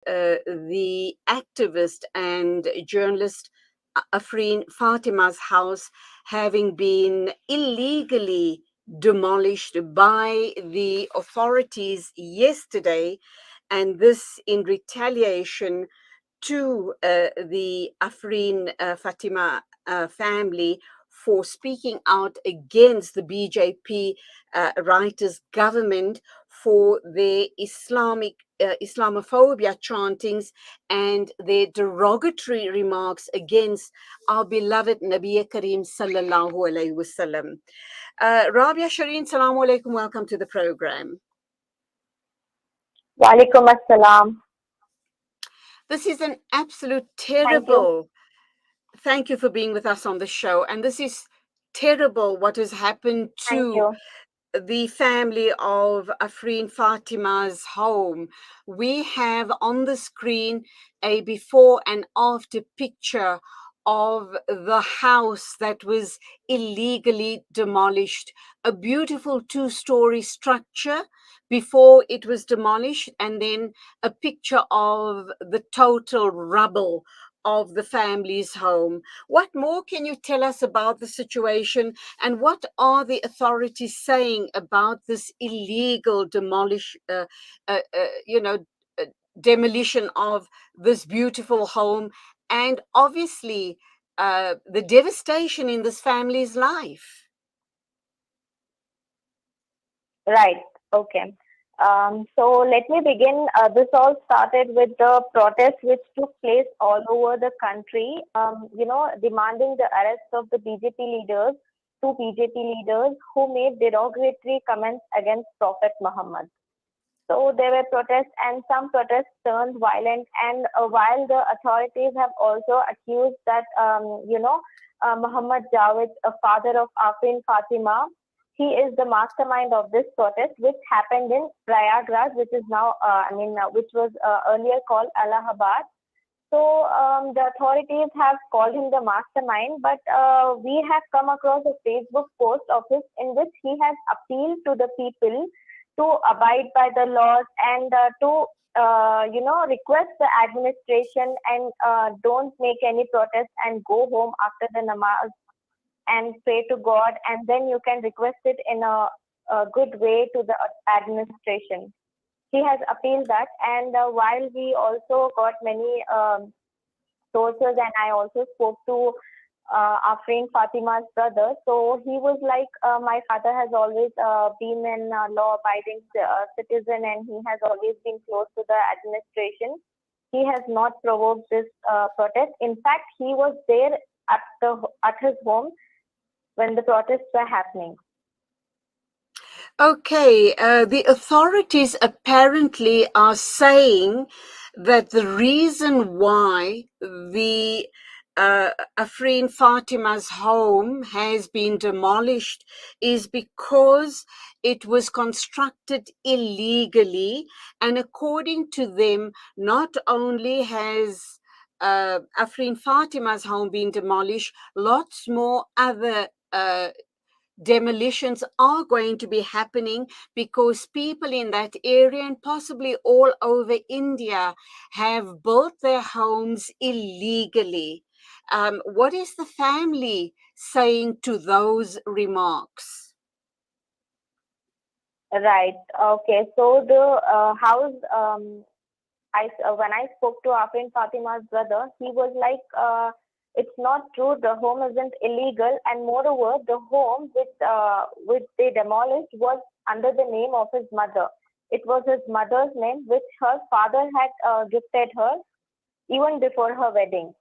the activist and journalist Afreen Fatima's house having been illegally demolished by the authorities yesterday, and this in retaliation to the Afreen Fatima family for speaking out against the BJP writers' government for their Islamophobia chantings and their derogatory remarks against our beloved Nabi Kareem sallallahu alaihi wasallam. Rabia Shireen, salamu alaikum. Welcome to the program. Walaikum assalam. This is an absolute Thank you. terrible. Thank you for being with us on the show. And this is terrible what has happened Thank to you. the family of Afreen Fatima's home. We have on the screen a before and after picture of the house that was illegally demolished, a beautiful two-story structure before it was demolished, and then a picture of the total rubble of the family's home. What more can you tell us about the situation, and what are the authorities saying about this illegal you know, uh, demolition of this beautiful home, and obviously the devastation in this family's life? Right. Okay. So let me begin. This all started with the protests which took place all over the country, demanding the arrest of the BJP leaders, two BJP leaders who made derogatory comments against Prophet Muhammad. So there were protests, and some protests turned violent. And while the authorities have also accused that, Muhammad Javed, a father of Afrin Fatima, he is the mastermind of this protest, which happened in Prayagraj, which is now, which was earlier called Allahabad. So the authorities have called him the mastermind, but we have come across a Facebook post of his in which he has appealed to the people to abide by the laws and to request the administration and don't make any protest and go home after the namaz and pray to God, and then you can request it in a good way to the administration. He has appealed that, and while we also got many sources, and I also spoke to Afreen Fatima's brother. So he was like, my father has always been an law-abiding citizen, and he has always been close to the administration. He has not provoked this protest. In fact, he was there at his home when the protests were happening. Okay, the authorities apparently are saying that the reason why the Afreen Fatima's home has been demolished is because it was constructed illegally, and according to them, not only has Afreen Fatima's home been demolished, lots more other demolitions are going to be happening because people in that area and possibly all over India have built their homes illegally. What is the family saying to those remarks? Right. Okay. So the house, when I spoke to Afrin Fatima's brother, he was like, it's not true. The home isn't illegal, and moreover, the home which they demolished was under the name of his mother. It was his mother's name, which her father had gifted her even before her wedding.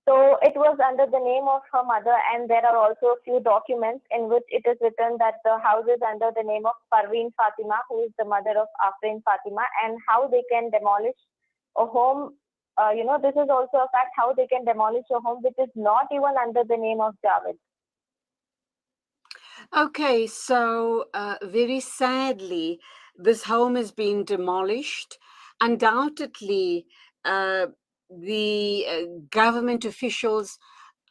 So it was under the name of her mother, and there are also a few documents in which it is written that the house is under the name of Parveen Fatima, who is the mother of Afrin Fatima, and how they can demolish a home. This is also a fact how they can demolish a home which is not even under the name of Javed. Okay, so very sadly, this home has been demolished. Undoubtedly, the government officials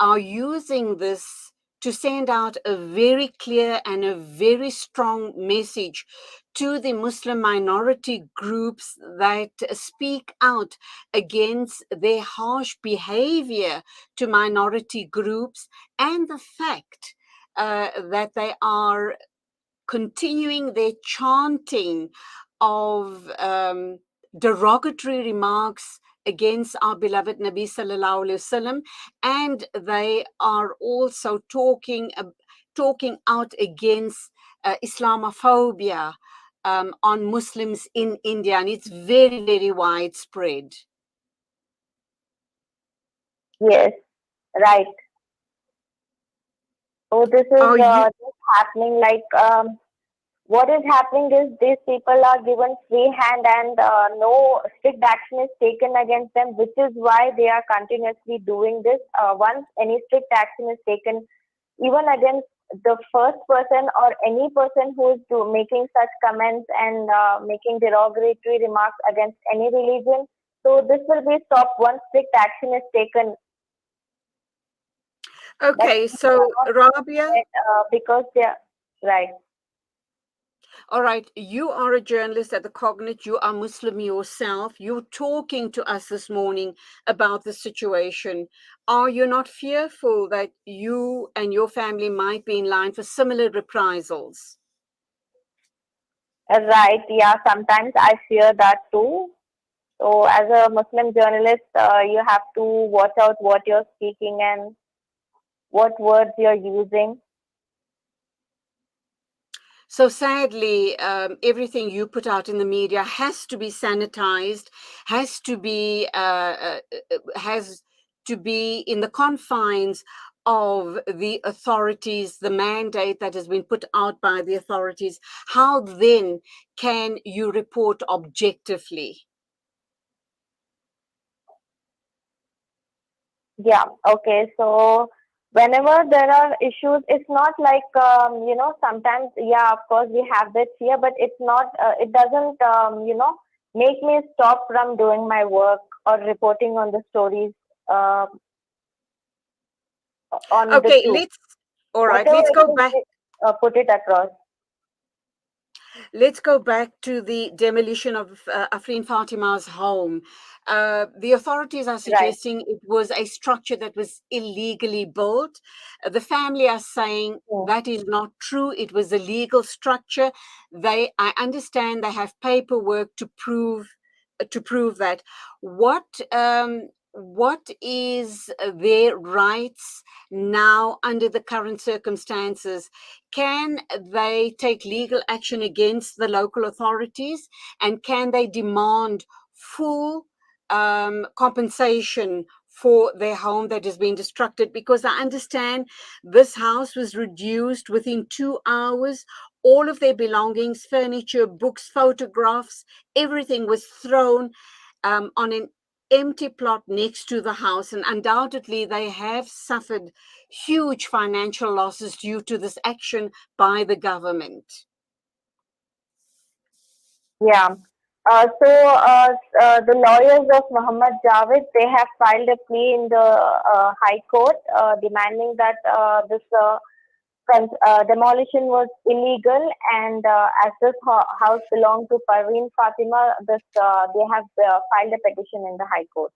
are using this to send out a very clear and a very strong message to the Muslim minority groups that speak out against their harsh behavior to minority groups, and the fact that they are continuing their chanting of derogatory remarks against our beloved Nabi Sallallahu Alaihi Wasallam, and they are also talking out against Islamophobia on Muslims in India, and it's very, very widespread. Yes, right. So this is Are you just happening like what is happening is these people are given free hand and no strict action is taken against them, which is why they are continuously doing this. Once any strict action is taken, even against the first person or any person who is making such comments and making derogatory remarks against any religion, so this will be stopped once strict action is taken. But okay? we So, cannot Rabia, because they are right. all right, you are a journalist at the Cognate. You are Muslim yourself. You're talking to us this morning about the situation. Are you not fearful that you and your family might be in line for similar reprisals? Right, yeah, sometimes I fear that too. So, as a Muslim journalist, you have to watch out what you're speaking and what words you're using. So sadly, everything you put out in the media has to be sanitized, has to be has to be in the confines of the authorities, the mandate that has been put out by the authorities. How then can you report objectively? Yeah, okay. So, whenever there are issues, it's not like, sometimes, yeah, of course, we have that fear, but it's not, it doesn't, make me stop from doing my work or reporting on the stories, uh, on the Okay, truth. let's all right. Whatever Let's it go is, back. put it across. Let's go back to the demolition of Afrin Fatima's home. The authorities are Right. suggesting it was a structure that was illegally built. The family are saying Hmm. that is not true. It was a legal structure. I understand, they have paperwork to prove that. What what is their rights now under the current circumstances? Can they take legal action against the local authorities, and can they demand full compensation for their home that has been destructed? Because I understand this house was reduced within 2 hours. All of their belongings, furniture, books, photographs, everything was thrown on an empty plot next to the house. And undoubtedly, they have suffered huge financial losses due to this action by the government. Yeah. The lawyers of Muhammad Javed, they have filed a plea in the High Court demanding that this demolition was illegal, and as this house belonged to Parveen Fatima, they have filed a petition in the High Court.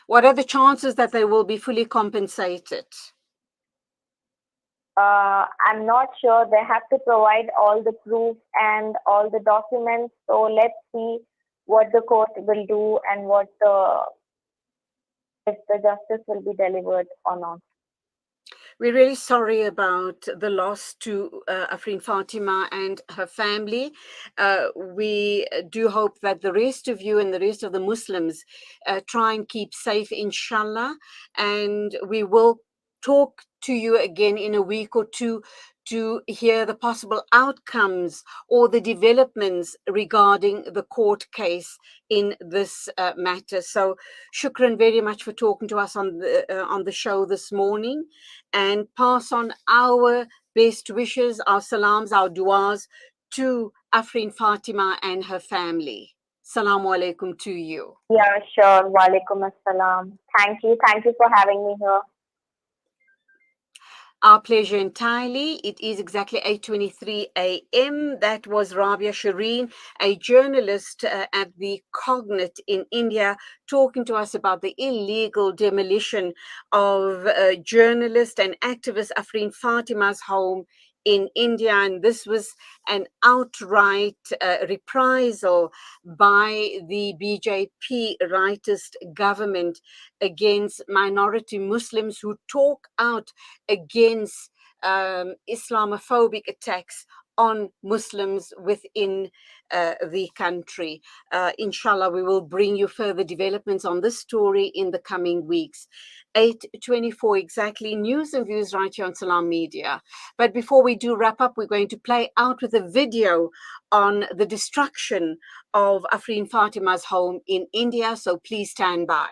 What are the chances that they will be fully compensated? I'm not sure. They have to provide all the proof and all the documents. So let's see what the court will do and what the if the justice will be delivered or not. We're really sorry about the loss to Afrin Fatima and her family. We do hope that the rest of you and the rest of the Muslims try and keep safe, inshallah. And we will talk to you again in a week or two to hear the possible outcomes or the developments regarding the court case in this matter. So, shukran very much for talking to us on the show this morning, and pass on our best wishes, our salams, our duas to Afrin Fatima and her family. Salamu alaikum to you. Yeah, sure. Walaikum assalam. Thank you. Thank you for having me here. Our pleasure entirely. It is exactly 8:23 a.m. That was Rabia Shireen, a journalist at the Cognate in India, talking to us about the illegal demolition of journalist and activist Afreen Fatima's home in India. And this was an outright reprisal by the BJP rightist government against minority Muslims who talk out against Islamophobic attacks on Muslims within the country. Inshallah, we will bring you further developments on this story in the coming weeks. 8:24 exactly, news and views right here on Salam Media. But before we do wrap up, we're going to play out with a video on the destruction of Afreen Fatima's home in India. So please stand by.